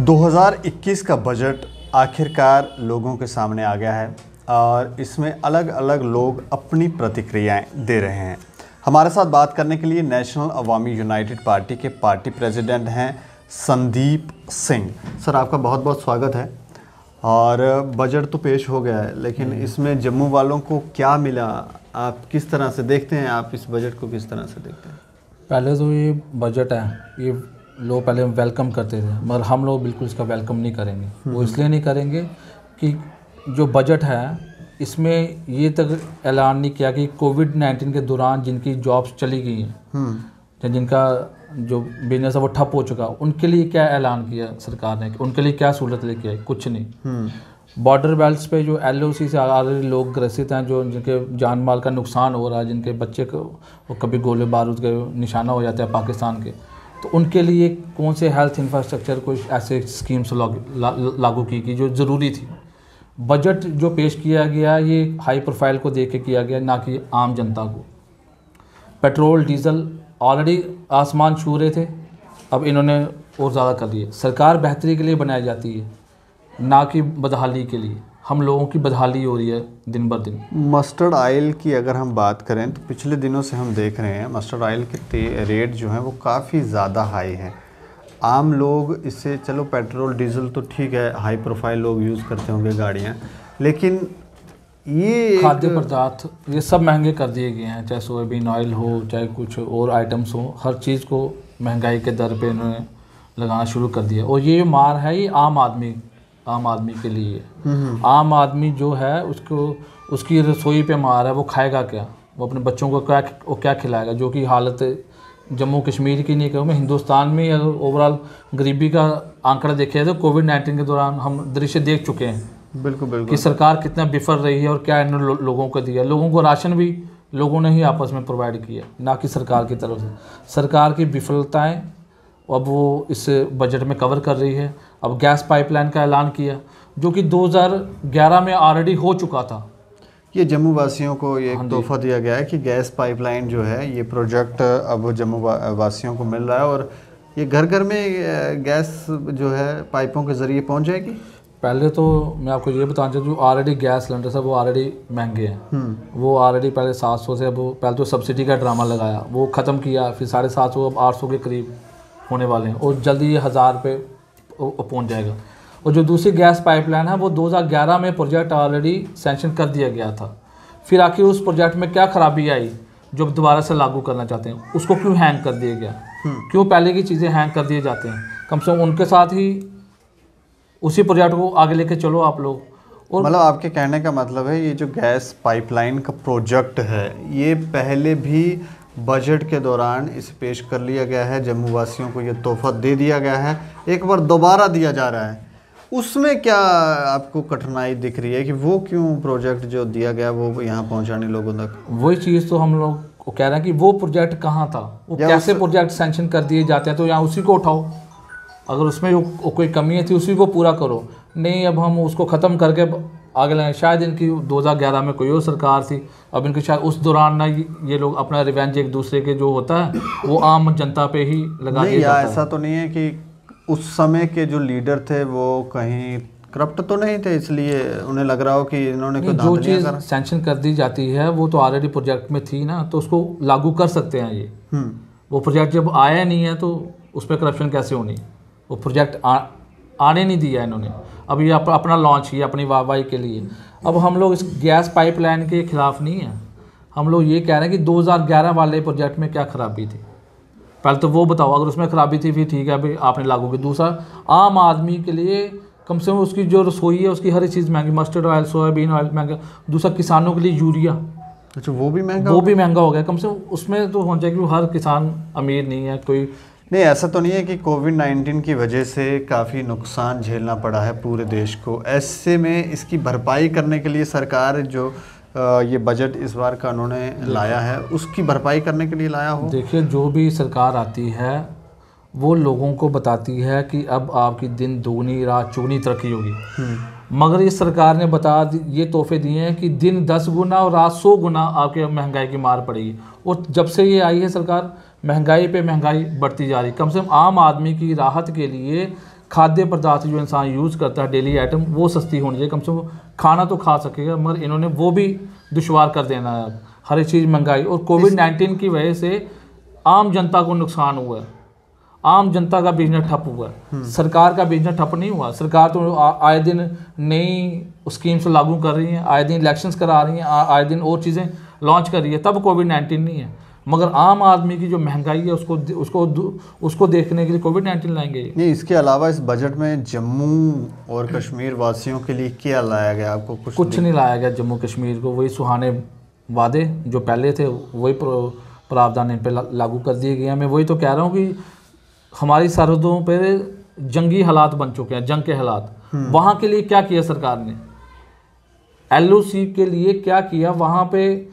2021 का बजट आखिरकार लोगों के सामने आ गया है और इसमें अलग अलग लोग अपनी प्रतिक्रियाएं दे रहे हैं। हमारे साथ बात करने के लिए नेशनल अवामी यूनाइटेड पार्टी के पार्टी प्रेसिडेंट हैं संदीप सिंह। सर, आपका बहुत बहुत स्वागत है। और बजट तो पेश हो गया है, लेकिन इसमें जम्मू वालों को क्या मिला, आप किस तरह से देखते हैं? आप इस बजट को किस तरह से देखते हैं? पहले तो ये बजट है, ये लोग पहले वेलकम करते थे, मगर हम लोग बिल्कुल इसका वेलकम नहीं करेंगे। वो इसलिए नहीं करेंगे कि जो बजट है इसमें ये तक ऐलान नहीं किया कि कोविड-19 के दौरान जिनकी जॉब्स चली गई हैं या जिनका जो बिजनेस है वो ठप हो चुका, उनके लिए क्या ऐलान किया सरकार ने, उनके लिए क्या सहूलत लेके आई? कुछ नहीं। बॉर्डर बेल्ट्स पे जो LOC से ऑलरेडी लोग ग्रसित हैं, जो जिनके जान माल का नुकसान हो रहा है, जिनके बच्चे को वो कभी गोले बारूद के निशाना हो जाते हैं पाकिस्तान के, तो उनके लिए कौन से हेल्थ इंफ्रास्ट्रक्चर कुछ ऐसे स्कीम्स लागू की जो ज़रूरी थी। बजट जो पेश किया गया ये हाई प्रोफाइल को देख के किया गया, ना कि आम जनता को। पेट्रोल डीजल ऑलरेडी आसमान छू रहे थे, अब इन्होंने और ज़्यादा कर दिए। सरकार बेहतरी के लिए बनाई जाती है, ना कि बदहाली के लिए। हम लोगों की बदहाली हो रही है दिन ब दिन। मस्टर्ड ऑयल की अगर हम बात करें तो पिछले दिनों से हम देख रहे हैं मस्टर्ड ऑयल के रेट जो हैं वो काफ़ी ज़्यादा हाई हैं। आम लोग इससे, चलो पेट्रोल डीजल तो ठीक है, हाई प्रोफाइल लोग यूज़ करते होंगे गाड़ियाँ, लेकिन ये खाद्य पदार्थ ये सब महंगे कर दिए गए हैं, चाहे सोयाबीन ऑयल हो, चाहे कुछ और आइटम्स हो, हर चीज़ को महंगाई के दर पे इन्होंने लगाना शुरू कर दिया। और ये मार है ये आम आदमी के लिए। आम आदमी जो है उसकी रसोई पे मार है। वो खाएगा क्या? वो अपने बच्चों को क्या खिलाएगा? जो कि हालत जम्मू कश्मीर की नहीं कहूँ, हिंदुस्तान में अगर ओवरऑल गरीबी का आंकड़ा देखा जाए तो कोविड-19 के दौरान हम दृश्य देख चुके हैं। बिल्कुल कि सरकार कितना बिफर रही है और क्या इन्होंने लोगों को दिया। लोगों को राशन भी लोगों ने ही आपस में प्रोवाइड किया, ना कि सरकार की तरफ से। सरकार की विफलताएं अब वो इस बजट में कवर कर रही है। अब गैस पाइपलाइन का ऐलान किया, जो कि 2011 में ऑलरेडी हो चुका था। ये जम्मू वासियों को ये एक तोहफा दिया गया है कि गैस पाइपलाइन जो है, ये प्रोजेक्ट अब जम्मू वासियों को मिल रहा है और ये घर घर में गैस जो है पाइपों के ज़रिए पहुंच जाएगी। पहले तो मैं आपको ये बताना चाहूँ, जो ऑलरेडी गैस सिलेंडर है वो ऑलरेडी महंगे हैं। वो ऑलरेडी पहले 700 से, अब पहले तो सब्सिडी का ड्रामा लगाया, वो ख़त्म किया, फिर 750, अब 800 के करीब होने वाले हैं और जल्दी ये 1000 पे पहुँच जाएगा। और जो दूसरी गैस पाइपलाइन है वो 2011 में प्रोजेक्ट ऑलरेडी सैंक्शन कर दिया गया था। फिर आखिर उस प्रोजेक्ट में क्या खराबी आई जो दोबारा से लागू करना चाहते हैं? उसको क्यों हैंग कर दिया गया? क्यों पहले की चीज़ें हैंग कर दिए जाते हैं? कम से कम उनके साथ ही उसी प्रोजेक्ट को आगे लेके चलो आप लोग। और मतलब आपके कहने का मतलब है ये जो गैस पाइपलाइन का प्रोजेक्ट है ये पहले भी बजट के दौरान इसे पेश कर लिया गया है, जम्मू वासियों को ये तोहफा दे दिया गया है, एक बार दोबारा दिया जा रहा है। उसमें क्या आपको कठिनाई दिख रही है कि वो क्यों प्रोजेक्ट जो दिया गया वो यहाँ पहुँचाने लोगों तक? वही चीज़ तो हम लोग को कह रहे हैं कि वो प्रोजेक्ट कहाँ था, वो कैसे प्रोजेक्ट सैंक्शन कर दिए जाते हैं, तो यहाँ उसी को उठाओ। अगर उसमें कोई कमी थी उसी को पूरा करो। नहीं, अब हम उसको ख़त्म करके आगे लगाएं। शायद इनकी 2011 में कोई और सरकार थी, अब इनकी शायद उस दौरान ना ये लोग अपना रिवेंज एक दूसरे के जो होता है वो आम जनता पे ही लगा दिया जाता है। ऐसा तो नहीं है कि उस समय के जो लीडर थे वो कहीं करप्ट तो नहीं थे, इसलिए उन्हें लग रहा हो कि इन्होंने कोई जो चीज़ सैंक्शन कर दी जाती है वो तो ऑलरेडी प्रोजेक्ट में थी ना, तो उसको लागू कर सकते हैं ये। वो प्रोजेक्ट जब आया नहीं है तो उस पर करप्शन कैसे होनी? वो प्रोजेक्ट आने नहीं दिया इन्होंने। अब ये अपना लॉन्च किया अपनी वाहवाही के लिए। अब हम लोग इस गैस पाइपलाइन के खिलाफ नहीं हैं, हम लोग ये कह रहे हैं कि 2011 वाले प्रोजेक्ट में क्या खराबी थी, पहले तो वो बताओ। अगर उसमें खराबी थी फिर ठीक है, अभी आपने लागू की। दूसरा, आम आदमी के लिए कम से कम उसकी जो रसोई है उसकी हर चीज़ महंगी, मस्टर्ड ऑयल, सोयाबीन ऑयल महंगा। दूसरा, किसानों के लिए यूरिया, अच्छा वो भी महंगा हो गया। कम से कम उसमें तो होना चाहिए कि हर किसान अमीर नहीं है कोई। नहीं, ऐसा तो नहीं है कि कोविड-19 की वजह से काफ़ी नुकसान झेलना पड़ा है पूरे देश को। ऐसे में इसकी भरपाई करने के लिए सरकार जो ये बजट इस बार का उन्होंने लाया है उसकी भरपाई करने के लिए लाया हो। देखिए, जो भी सरकार आती है वो लोगों को बताती है कि अब आपकी दिन दोगुनी रात चौगुनी तरक्की होगी, मगर इस सरकार ने ये तोहफे दिए हैं कि दिन 10 गुना और रात 100 गुना आपके महंगाई की मार पड़ेगी। और जब से ये आई है सरकार, महंगाई पे महंगाई बढ़ती जा रही। कम से कम आम आदमी की राहत के लिए खाद्य पदार्थ जो इंसान यूज़ करता है डेली आइटम वो सस्ती होनी चाहिए, कम से कम खाना तो खा सकेगा, मगर इन्होंने वो भी दुश्वार कर देना है। हर एक चीज़ महंगाई, और कोविड-19 की वजह से आम जनता को नुकसान हुआ है, आम जनता का बिजनेस ठप हुआ है। सरकार का बिजनेस ठप नहीं हुआ, सरकार तो आए दिन नई स्कीम्स लागू कर रही हैं, आए दिन इलेक्शंस करा रही हैं, आए दिन और चीज़ें लॉन्च कर रही है, तब कोविड-19 नहीं है। मगर आम आदमी की जो महंगाई है उसको देखने के लिए कोविड-19 लाएंगे। नहीं, इसके अलावा इस बजट में जम्मू और कश्मीर वासियों के लिए क्या लाया गया? आपको कुछ नहीं लाया गया जम्मू कश्मीर को। वही सुहाने वादे जो पहले थे वही प्रावधान इन पर लागू कर दिए गए हैं। मैं वही तो कह रहा हूँ कि हमारी सरहदों पर जंगी हालात बन चुके हैं, जंग के हालात। वहाँ के लिए क्या किया सरकार ने? LOC के लिए क्या किया? वहाँ पे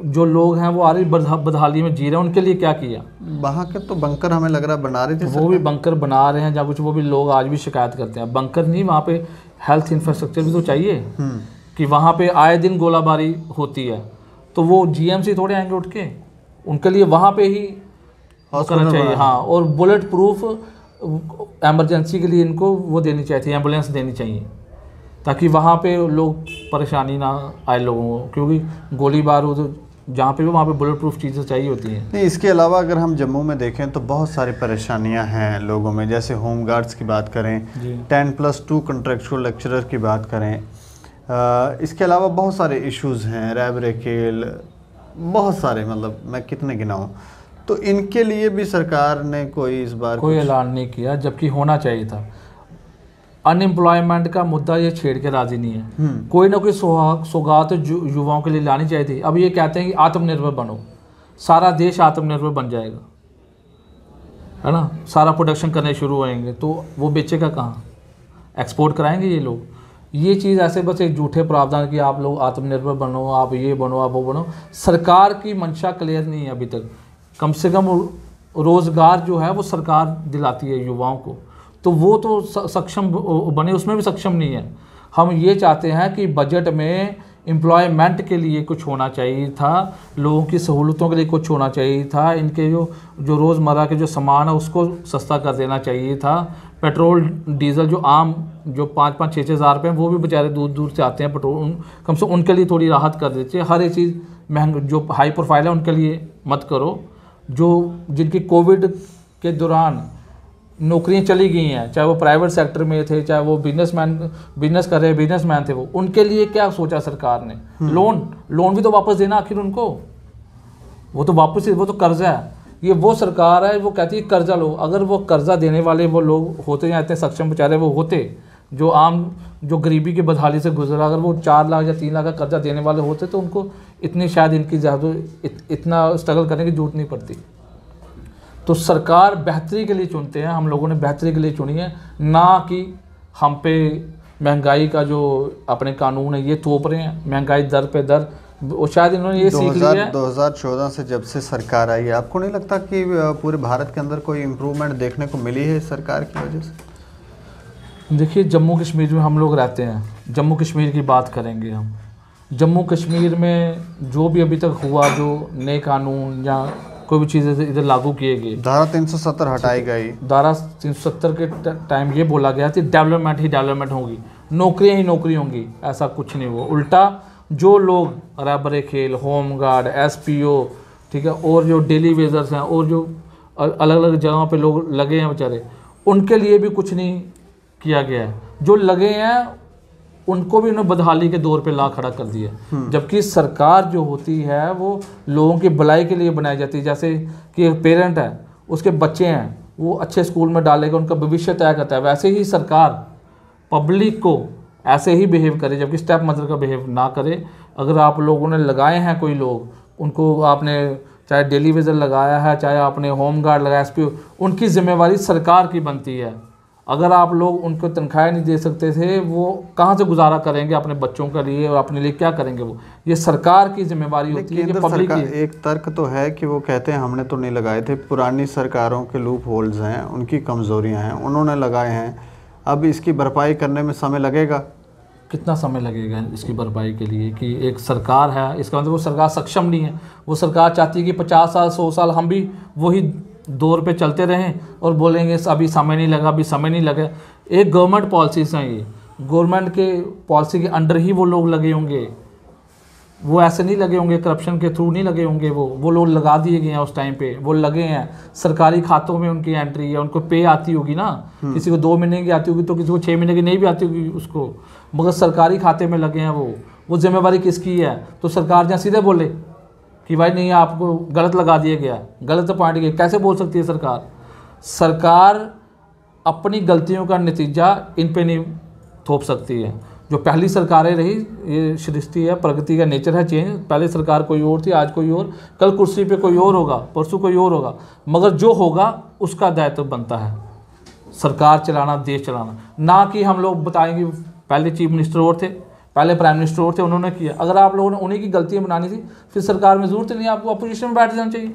जो लोग हैं वो आ रही बदहाली में जी रहे हैं, उनके लिए क्या किया? वहाँ के तो बंकर हमें लग रहा है बना रहे थे, वो भी बंकर बना रहे हैं जहाँ कुछ, वो भी लोग आज भी शिकायत करते हैं। बंकर नहीं, वहाँ पे हेल्थ इंफ्रास्ट्रक्चर भी तो चाहिए कि वहाँ पे आए दिन गोलाबारी होती है, तो वो GMC थोड़े आएंगे उठ के, उनके लिए वहाँ पे ही करना चाहिए। हाँ, और बुलेट प्रूफ एमरजेंसी के लिए इनको वो देनी चाहिए, एम्बुलेंस देनी चाहिए, ताकि वहाँ पे लोग परेशानी ना आए लोगों को, क्योंकि गोली बारूद जहाँ पे भी वहाँ पे बुलेट प्रूफ चीज़ें चाहिए होती हैं। नहीं, इसके अलावा अगर हम जम्मू में देखें तो बहुत सारी परेशानियां हैं लोगों में, जैसे होम गार्ड्स की बात करें, 10+2 कंट्रेक्चुअल लेक्चरर की बात करें, इसके अलावा बहुत सारे इश्यूज़ हैं, रैब रेकेल, बहुत सारे, मतलब मैं कितने गिनाऊँ। तो इनके लिए भी सरकार ने कोई इस बार कोई ऐलान नहीं किया, जबकि होना चाहिए था। अनएम्प्लॉयमेंट का मुद्दा ये छेड़ के राजी नहीं है। कोई ना कोई सौगात युवाओं के लिए लानी चाहिए थी। अब ये कहते हैं कि आत्मनिर्भर बनो, सारा देश आत्मनिर्भर बन जाएगा, है ना, सारा प्रोडक्शन करने शुरू होएंगे, तो वो बेचेगा कहाँ? एक्सपोर्ट कराएंगे ये लोग। ये चीज़ ऐसे बस एक झूठे प्रावधान कि आप लोग आत्मनिर्भर बनो, आप ये बनो, आप वो बनो। सरकार की मंशा क्लियर नहीं है अभी तक। कम से कम रोज़गार जो है वो सरकार दिलाती है युवाओं को, तो वो तो सक्षम बने, उसमें भी सक्षम नहीं है। हम ये चाहते हैं कि बजट में एम्प्लॉयमेंट के लिए कुछ होना चाहिए था, लोगों की सहूलतों के लिए कुछ होना चाहिए था, इनके जो रोज़मर्रा के जो सामान है उसको सस्ता कर देना चाहिए था। पेट्रोल डीजल जो आम जो 5-5, 6-6 हज़ार रुपये वो भी बेचारे दूर दूर से आते हैं पेट्रोल, कम से कम उनके लिए थोड़ी राहत कर देते हैं। हर एक चीज़ महंगा, जो हाई प्रोफाइल है उनके लिए मत करो। जो जिनकी कोविड के दौरान नौकरियां चली गई हैं, चाहे वो प्राइवेट सेक्टर में थे, चाहे वो बिजनेस कर रहे बिजनेसमैन थे, वो उनके लिए क्या सोचा सरकार ने? लोन भी तो वापस देना आखिर उनको, वो तो वापस, वो तो कर्जा है। ये वो सरकार है वो कहती है कर्जा लो। अगर वो कर्जा देने वाले वो लोग होते या इतने सक्षम बेचारे वो होते, जो गरीबी की बदहाली से गुजरा, अगर वो 4 लाख या 3 लाख का कर्जा देने वाले होते तो उनको इतनी शायद इनकी ज़्यादा इतना स्ट्रगल करने की जरूरत नहीं पड़ती। तो सरकार बेहतरी के लिए चुनते हैं, हम लोगों ने बेहतरी के लिए चुनी है, ना कि हम पे महंगाई का जो अपने कानून है ये थोप रहे हैं, महंगाई दर पे दर। और शायद इन्होंने ये सीख लिया है 2014 से जब से सरकार आई है, आपको नहीं लगता कि पूरे भारत के अंदर कोई इम्प्रूवमेंट देखने को मिली है सरकार की वजह से? देखिए, जम्मू कश्मीर में हम लोग रहते हैं, जम्मू कश्मीर की बात करेंगे हम। जम्मू कश्मीर में जो भी अभी तक हुआ, जो नए कानून या कोई भी चीज़ इधर लागू किए गए, धारा 370 हटाई गई। धारा 370 के टाइम ये बोला गया कि डेवलपमेंट ही डेवलपमेंट होगी, नौकरियाँ ही नौकरी होंगी, ऐसा कुछ नहीं हुआ। उल्टा जो लोग रैबर खेल, होम गार्ड, SPO, ठीक है, और जो डेली वेजर्स हैं और जो अलग अलग जगहों पे लोग लगे हैं बेचारे, उनके लिए भी कुछ नहीं किया गया है। जो लगे हैं उनको भी उन्होंने बदहाली के दौर पे ला खड़ा कर दिया, जबकि सरकार जो होती है वो लोगों की भलाई के लिए बनाई जाती है। जैसे कि एक पेरेंट है, उसके बच्चे हैं, वो अच्छे स्कूल में डालेगा, उनका भविष्य तय करता है, वैसे ही सरकार पब्लिक को ऐसे ही बिहेव करे, जबकि स्टेप मदर का बिहेव ना करे। अगर आप लोगों ने लगाए हैं कोई लोग, उनको आपने चाहे डेली वेजर लगाया है, चाहे आपने होम गार्ड लगाया, SPO, उनकी जिम्मेवारी सरकार की बनती है। अगर आप लोग उनको तनख्वाहें नहीं दे सकते थे, वो कहाँ से गुजारा करेंगे अपने बच्चों के लिए और अपने लिए क्या करेंगे? वो ये सरकार की जिम्मेवारी होती है, ये पब्लिक की। एक तर्क तो है कि वो कहते हैं हमने तो नहीं लगाए थे, पुरानी सरकारों के लूप होल्स हैं, उनकी कमज़ोरियां हैं, उन्होंने लगाए हैं, अब इसकी भरपाई करने में समय लगेगा। कितना समय लगेगा इसकी भरपाई के लिए? कि एक सरकार है, इसका मतलब वो सरकार सक्षम नहीं है। वो सरकार चाहती है कि 50 साल 100 साल हम भी वही दौर पे चलते रहें और बोलेंगे अभी समय नहीं लगा, अभी समय नहीं लगा। एक गवर्नमेंट पॉलिसीज़ हैं, ये गवर्नमेंट के पॉलिसी के अंडर ही वो लोग लगे होंगे, वो ऐसे नहीं लगे होंगे, करप्शन के थ्रू नहीं लगे होंगे, वो लोग लगा दिए गए हैं उस टाइम पे, वो लगे हैं। सरकारी खातों में उनकी एंट्री है, उनको पे आती होगी ना, किसी को 2 महीने की आती होगी तो किसी को 6 महीने की नहीं भी आती होगी उसको, मगर सरकारी खाते में लगे हैं वो जिम्मेवारी किसकी है? तो सरकार जहाँ सीधे बोले कि भाई नहीं आपको गलत लगा दिया गया, गलत पॉइंट गया, कैसे बोल सकती है सरकार? सरकार अपनी गलतियों का नतीजा इन पे नहीं थोप सकती है। जो पहली सरकारें रही, ये सृष्टि है, प्रगति का नेचर है चेंज, पहले सरकार कोई और थी, आज कोई और, कल कुर्सी पे कोई और होगा, परसों कोई और होगा, मगर जो होगा उसका दायित्व बनता है सरकार चलाना, देश चलाना, ना कि हम लोग बताएंगे पहले चीफ मिनिस्टर और थे, पहले प्राइम मिनिस्टर और थे, उन्होंने किया। अगर आप लोगों ने उन्हीं की गलतियाँ बनानी थी फिर सरकार में ज़रूरत नहीं, आपको अपोजिशन में बैठ जाना चाहिए।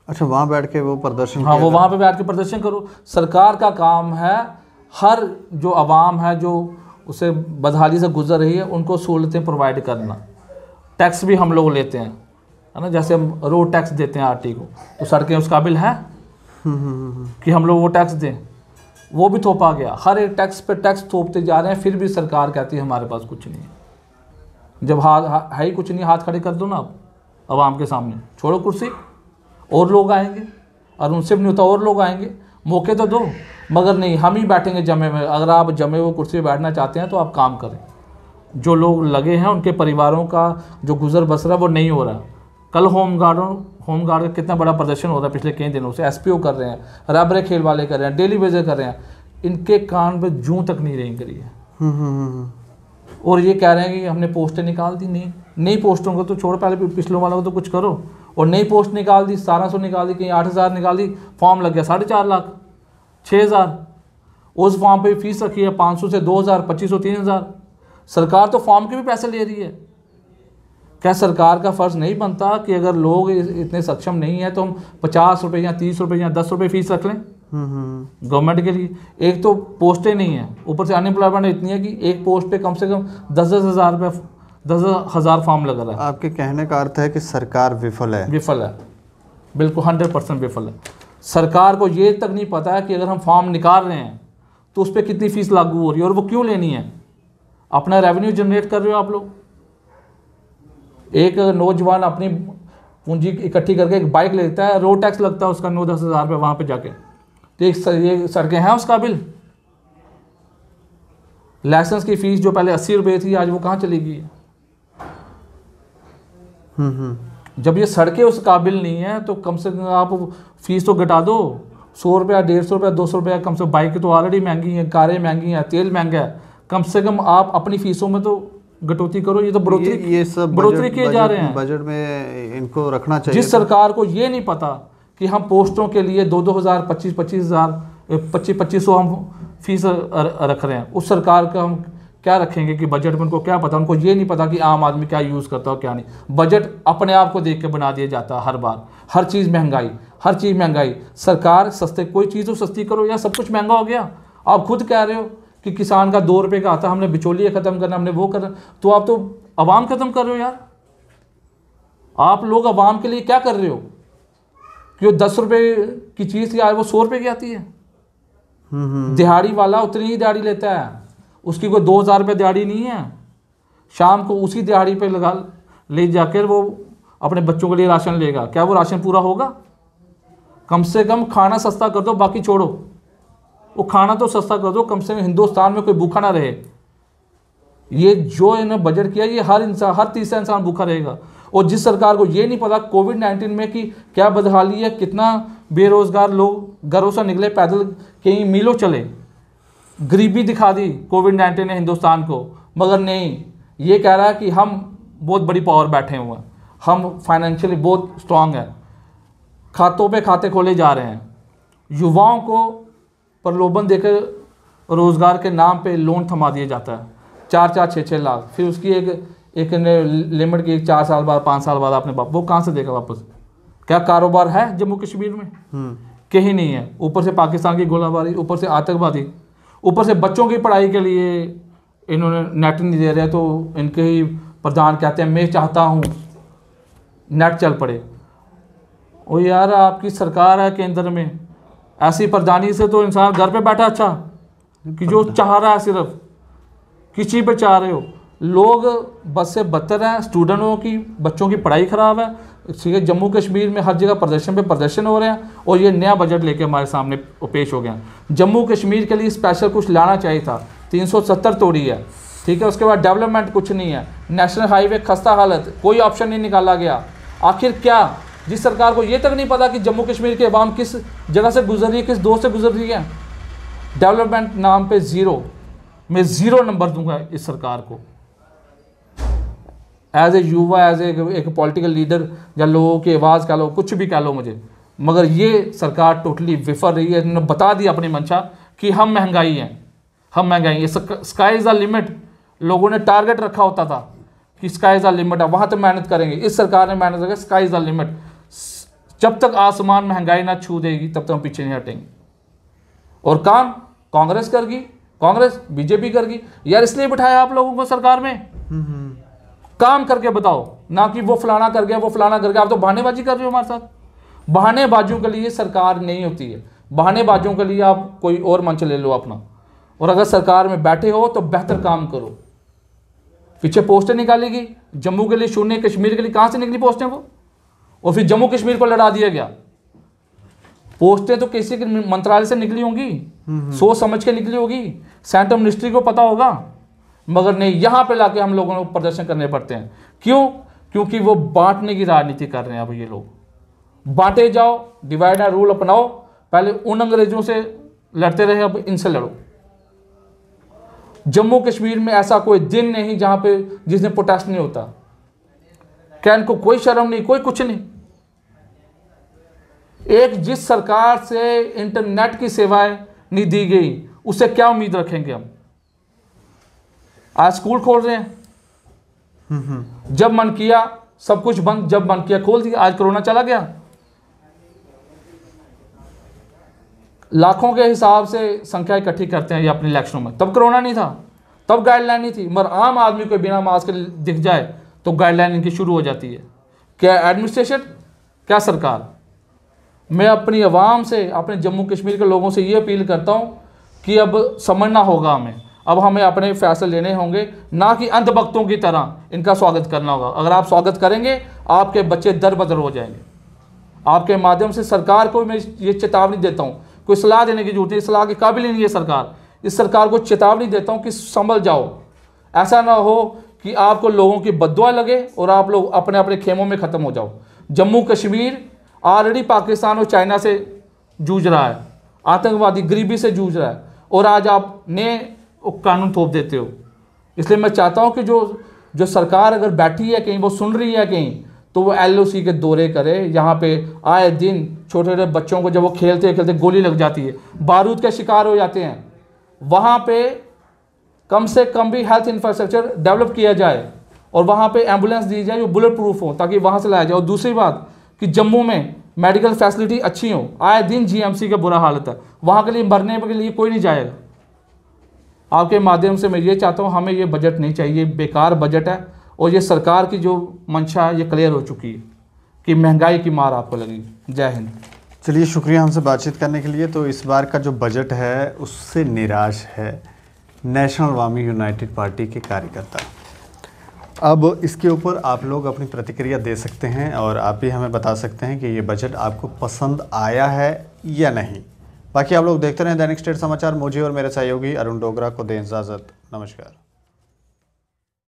अच्छा, वहाँ बैठ के वो प्रदर्शन, हाँ, वो वहाँ पे बैठ के प्रदर्शन करो। सरकार का काम है हर जो आवाम है, जो उसे बदहाली से गुजर रही है, उनको सहूलतें प्रोवाइड करना। टैक्स भी हम लोग लेते हैं, है ना, जैसे हम रोड टैक्स देते हैं आरटी को, तो सड़कें उस काबिल हैं कि हम लोग वो टैक्स दें? वो भी थोपा गया, हर एक टैक्स पे टैक्स थोपते जा रहे हैं, फिर भी सरकार कहती है हमारे पास कुछ नहीं है। जब है ही कुछ नहीं, हाथ खड़े कर दो ना आप आवाम के सामने, छोड़ो कुर्सी, और लोग आएंगे, और उनसे भी नहीं होता और लोग आएंगे, मौके तो दो। मगर नहीं, हम ही बैठेंगे जमे में। अगर आप जमे हुए कुर्सी पर बैठना चाहते हैं तो आप काम करें। जो लोग लगे हैं उनके परिवारों का जो गुजर बसरा वो नहीं हो रहा। कल होमगार्ड का कितना बड़ा प्रदर्शन हो रहा है पिछले कई दिनों से, एसपीओ कर रहे हैं, रबरे खेल वाले कर रहे हैं, डेली वेजर कर रहे हैं, इनके कान पे जूं तक नहीं रेंग रही है। और ये कह रहे हैं कि हमने पोस्टें निकाल दी। नई पोस्टों को तो छोड़ो, पहले पिछलों वालों को तो कुछ करो। और नई पोस्ट निकाल दी, 1700 निकाल दी, कहीं 8000 निकाल दी, फॉर्म लग गया 4.5 लाख, 6000, उस फॉर्म पे फीस रखी है 500 से 2000, 2500, 3000। सरकार तो फॉर्म के भी पैसे ले रही है। क्या सरकार का फ़र्ज़ नहीं बनता कि अगर लोग इतने सक्षम नहीं है तो हम 50 रुपये या 30 रुपये या 10 रुपये फीस रख लें गवर्नमेंट के लिए? एक तो पोस्टें नहीं है, ऊपर से अनएम्प्लॉयमेंट इतनी है कि एक पोस्ट पे कम से कम 10,000 रुपये, 10,000 फॉर्म लग रहा है। आपके कहने का अर्थ है कि सरकार विफल है? विफल है, बिल्कुल 100% विफल है। सरकार को ये तक नहीं पता है कि अगर हम फॉर्म निकाल रहे हैं तो उस पर कितनी फ़ीस लागू हो रही है और वो क्यों लेनी है। अपना रेवेन्यू जनरेट कर रहे हो आप लोग। एक नौजवान अपनी पूंजी इकट्ठी करके एक बाइक लेता है, रोड टैक्स लगता है उसका 9-10 हज़ार रुपये वहाँ पे जाके, तो ये सड़कें हैं उस काबिल? लाइसेंस की फ़ीस जो पहले 80 रुपये थी आज वो कहाँ चली गई है? जब ये सड़कें उस काबिल नहीं है तो कम से कम आप फीस तो घटा दो। 100 रुपया, 150 रुपया, 200 रुपया कम से। बाइक तो ऑलरेडी महंगी हैं, कारें महंगी हैं, तेल महंगा है, कम से कम आप अपनी फीसों में तो कटौती करो। ये तो ये सब बढ़ोतरी किए जा रहे हैं। बजट में इनको रखना चाहिए। जिस सरकार को ये नहीं पता कि हम पोस्टों के लिए 2-2 हज़ार, 25-25 हज़ार, 2500 हम फीस रख रहे हैं, उस सरकार का हम क्या रखेंगे कि बजट में? उनको क्या पता? उनको ये नहीं पता कि आम आदमी क्या यूज़ करता है क्या नहीं। बजट अपने आप को देख के बना दिया जाता है हर बार। हर चीज़ महंगाई, हर चीज़ महंगाई। सरकार सस्ते, कोई चीज़ तो सस्ती करो या सब कुछ महंगा हो गया। आप खुद कह रहे हो कि किसान का 2 रुपये का आता, हमने बिचौलिए ख़त्म करना, हमने वो करना, तो आप तो आवाम ख़त्म कर रहे हो यार। आप लोग आवाम के लिए क्या कर रहे हो कि वो 10 रुपये की चीज़ थी आज वो 100 रुपये की आती है। दिहाड़ी वाला उतनी ही दिहाड़ी लेता है, उसकी कोई 2000 रुपये दिहाड़ी नहीं है। शाम को उसी दिहाड़ी पे लगा ले जाकर वो अपने बच्चों के लिए राशन लेगा। क्या वो राशन पूरा होगा? कम से कम खाना सस्ता कर दो, बाकी छोड़ो, वो खाना तो सस्ता कर दो, कम से कम हिंदुस्तान में कोई भूखा ना रहे। ये जो इन्होंने बजट किया, ये हर इंसान, हर तीसरा इंसान भूखा रहेगा। और जिस सरकार को ये नहीं पता कोविड-19 में कि क्या बदहाली है, कितना बेरोजगार लोग घरों से निकले, पैदल कहीं मीलों चले, गरीबी दिखा दी कोविड-19 ने हिंदुस्तान को। मगर नहीं, ये कह रहा है कि हम बहुत बड़ी पावर बैठे हुए हैं, हम फाइनेंशियली बहुत स्ट्रांग हैं, खातों पे खाते खोले जा रहे हैं। युवाओं को प्रलोभन देकर रोज़गार के नाम पे लोन थमा दिया जाता है, 4-4, 6-6 लाख। फिर उसकी एक लिमिट की 4 साल बाद, 5 साल बाद आपने वो कहाँ से देगा वापस? क्या कारोबार है जम्मू कश्मीर में? कहीं नहीं है। ऊपर से पाकिस्तान की गोलाबारी, ऊपर से आतंकवादी, ऊपर से बच्चों की पढ़ाई के लिए इन्होंने नेट नहीं दे रहे, तो इनके ही प्रधान कहते हैं मैं चाहता हूँ नेट चल पड़े। ओ यार आपकी सरकार है केंद्र में, ऐसी प्रधानी से तो इंसान घर पे बैठा अच्छा, कि जो चाह रहा है सिर्फ, किस चीज़ पे चाह रहे हो। लोग बद से बदतर हैं, स्टूडेंटों की, बच्चों की पढ़ाई ख़राब है, ठीक है। जम्मू कश्मीर में हर जगह प्रदर्शन पे प्रदर्शन हो रहे हैं, और ये नया बजट लेके हमारे सामने पेश हो गया। जम्मू कश्मीर के लिए स्पेशल कुछ लाना चाहिए था, 370 तोड़ी है, ठीक है। उसके बाद डेवलपमेंट कुछ नहीं है, नेशनल हाईवे खस्ता हालत, कोई ऑप्शन नहीं निकाला गया। आखिर क्या, जिस सरकार को ये तक नहीं पता कि जम्मू कश्मीर के अवाम किस जगह से गुजर रही है, किस दौर से गुजर रही है। डेवलपमेंट नाम पे ज़ीरो, मैं 0 नंबर दूंगा इस सरकार को। एज ए युवा, एज एक पॉलिटिकल लीडर, या लोगों की आवाज़ कह लो, कुछ भी कह लो मुझे, मगर ये सरकार टोटली विफल रही है। इन्होंने बता दिया अपनी मंशा कि हम महंगाई हैं, हम महंगाई। ये स्काई इज़ द लिमिट, लोगों ने टारगेट रखा होता था कि स्काई इज़ द लिमिट है, वहाँ तक मेहनत करेंगे। इस सरकार ने मेहनत करके स्काई इज़ द लिमिट, जब तक आसमान महंगाई ना छू देगी तब तक हम पीछे नहीं हटेंगे। और काम कांग्रेस करेगी, कांग्रेस बीजेपी करेगी। यार इसलिए बिठाया आप लोगों को सरकार में, काम करके बताओ, ना कि वो फलाना कर गया, वो फलाना कर गया। आप तो बहानेबाजी कर रहे हो हमारे साथ। बहानेबाजियों के लिए सरकार नहीं होती है, बहानेबाजियों के लिए आप कोई और मंच ले लो अपना। और अगर सरकार में बैठे हो तो बेहतर काम करो। पीछे पोस्टें निकालेगी, जम्मू के लिए शून्य, कश्मीर के लिए कहाँ से निकली पोस्टें वो, और फिर जम्मू कश्मीर को लड़ा दिया गया। पोस्टें तो किसी के मंत्रालय से निकली होंगी, सोच समझ के निकली होगी, सेंट्रल मिनिस्ट्री को पता होगा, मगर नहीं, यहाँ पे लाके हम लोगों को प्रदर्शन करने पड़ते हैं। क्यों? क्योंकि वो बांटने की राजनीति कर रहे हैं। अब ये लोग बांटे जाओ, डिवाइड एंड रूल अपनाओ। पहले उन अंग्रेजों से लड़ते रहे, अब इनसे लड़ो। जम्मू कश्मीर में ऐसा कोई दिन नहीं जहाँ पे जिसने प्रोटेस्ट नहीं होता। क्या इनको कोई शर्म नहीं, कोई कुछ नहीं। एक जिस सरकार से इंटरनेट की सेवाएं नहीं दी गई, उससे क्या उम्मीद रखेंगे हम। आज स्कूल खोल रहे हैं, जब मन किया सब कुछ बंद, जब मन किया खोल दिया। आज कोरोना चला गया, लाखों के हिसाब से संख्या इकट्ठी करते हैं ये अपने इलेक्शनों में। तब कोरोना नहीं था, तब गाइडलाइन नहीं थी, मगर आम आदमी को बिना मास्क के दिख जाए तो गाइडलाइन इनकी शुरू हो जाती है। क्या एडमिनिस्ट्रेशन, क्या सरकार। मैं अपनी आवाम से, अपने जम्मू कश्मीर के लोगों से ये अपील करता हूँ कि अब समझना होगा हमें, अब हमें अपने फैसले लेने होंगे, ना कि अंधभक्तों की तरह इनका स्वागत करना होगा। अगर आप स्वागत करेंगे, आपके बच्चे दर बदर हो जाएंगे। आपके माध्यम से सरकार को मैं ये चेतावनी देता हूँ, कोई सलाह देने की जरूरत है, सलाह के काबिल नहीं है सरकार। इस सरकार को चेतावनी देता हूँ कि संभल जाओ। ऐसा ना हो कि आपको लोगों की बद्दुआ लगे और आप लोग अपने अपने खेमों में ख़त्म हो जाओ। जम्मू कश्मीर ऑलरेडी पाकिस्तान और चाइना से जूझ रहा है, आतंकवादी गरीबी से जूझ रहा है, और आज आप नए कानून थोप देते हो। इसलिए मैं चाहता हूँ कि जो सरकार अगर बैठी है कहीं, वो सुन रही है कहीं, तो वो LOC के दौरे करे। यहाँ पे आए दिन छोटे छोटे बच्चों को जब वो खेलते खेलते गोली लग जाती है, बारूद के शिकार हो जाते हैं, वहाँ पे कम से कम भी हेल्थ इंफ्रास्ट्रक्चर डेवलप किया जाए, और वहाँ पे एम्बुलेंस दी जाए जो बुलेट प्रूफ हो, ताकि वहाँ से लाया जाए। और दूसरी बात कि जम्मू में मेडिकल फैसिलिटी अच्छी हो। आए दिन GMC का बुरा हालत है, वहाँ के लिए मरने के लिए कोई नहीं जाएगा। आपके माध्यम से मैं ये चाहता हूँ, हमें ये बजट नहीं चाहिए, बेकार बजट है। और ये सरकार की जो मंशा है ये क्लियर हो चुकी है कि महंगाई की मार आपको लगेगी। जय हिंद। चलिए, शुक्रिया हमसे बातचीत करने के लिए। तो इस बार का जो बजट है उससे निराश है नेशनल अवामी यूनाइटेड पार्टी के कार्यकर्ता। अब इसके ऊपर आप लोग अपनी प्रतिक्रिया दे सकते हैं, और आप भी हमें बता सकते हैं कि ये बजट आपको पसंद आया है या नहीं। बाकी आप लोग देखते रहें दैनिक स्टेट समाचार। मुझे और मेरे सहयोगी अरुण डोगरा को दें इजाज़त। नमस्कार।